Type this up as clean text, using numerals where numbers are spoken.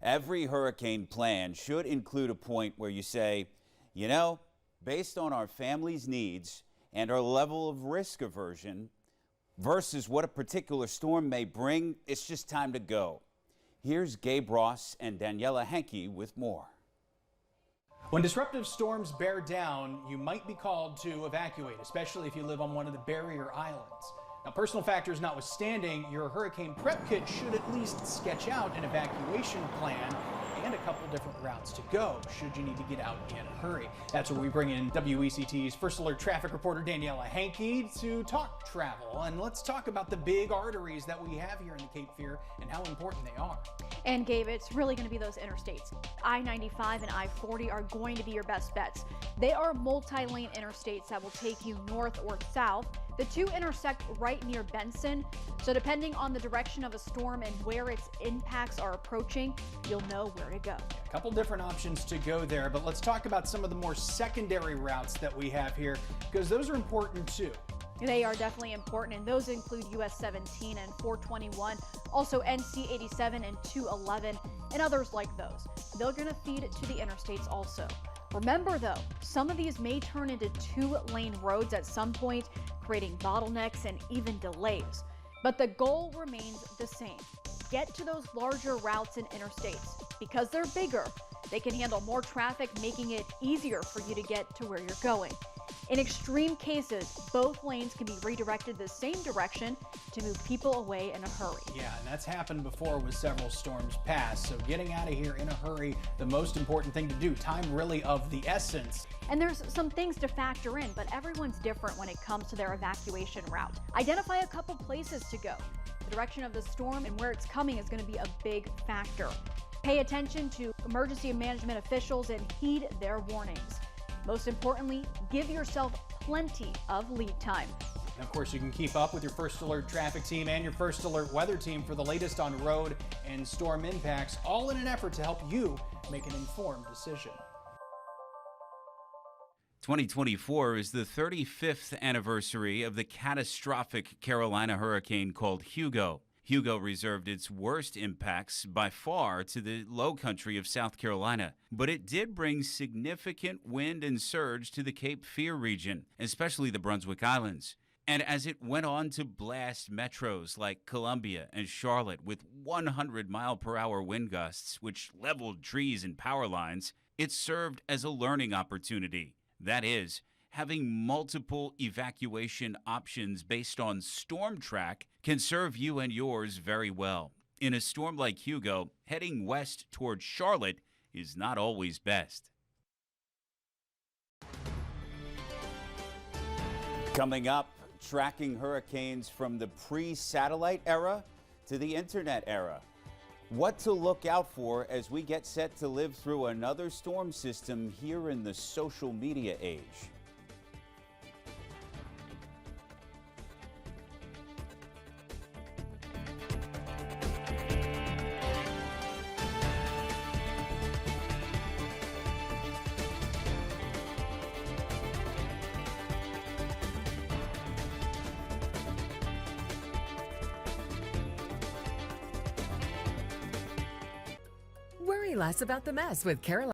Every hurricane plan should include a point where you say, you know, based on our family's needs and our level of risk aversion versus what a particular storm may bring, it's just time to go. Here's Gabe Ross and Daniela Henke with more. When disruptive storms bear down, you might be called to evacuate, especially if you live on one of the barrier islands. Now, personal factors notwithstanding, your hurricane prep kit should at least sketch out an evacuation plan and a couple different routes to go should you need to get out in a hurry. That's where we bring in WECT's First Alert traffic reporter Daniela Henke to talk travel. And let's talk about the big arteries that we have here in the Cape Fear and how important they are. And Gabe, it's really going to be those interstates. I-95 and I-40 are going to be your best bets. They are multi-lane interstates that will take you north or south. The two intersect right near Benson, so depending on the direction of a storm and where its impacts are approaching, you'll know where to go. A couple different options to go there, but let's talk about some of the more secondary routes that we have here, because those are important too. They are definitely important, and those include US 17 and 421, also NC 87 and 211, and others like those. They're going to feed to the interstates also. Remember though, some of these may turn into two-lane roads at some point, creating bottlenecks and even delays. But the goal remains the same. Get to those larger routes and interstates. Because they're bigger, they can handle more traffic, making it easier for you to get to where you're going. In extreme cases, both lanes can be redirected the same direction to move people away in a hurry. Yeah, and that's happened before with several storms past. So getting out of here in a hurry, the most important thing to do. Time really of the essence. And there's some things to factor in, but everyone's different when it comes to their evacuation route. Identify a couple places to go. The direction of the storm and where it's coming is going to be a big factor. Pay attention to emergency management officials and heed their warnings. Most importantly, give yourself plenty of lead time. And of course, you can keep up with your First Alert traffic team and your First Alert weather team for the latest on road and storm impacts, all in an effort to help you make an informed decision. 2024 is the 35th anniversary of the catastrophic Carolina hurricane called Hugo. Hugo reserved its worst impacts by far to the low country of South Carolina, but it did bring significant wind and surge to the Cape Fear region, especially the Brunswick Islands. And as it went on to blast metros like Columbia and Charlotte with 100-mile-per-hour wind gusts, which leveled trees and power lines, it served as a learning opportunity. That is, having multiple evacuation options based on storm track can serve you and yours very well. In a storm like Hugo, heading west toward Charlotte is not always best. Coming up, tracking hurricanes from the pre-satellite era to the internet era. What to look out for as we get set to live through another storm system here in the social media age. Worry less about the mess with Carolina.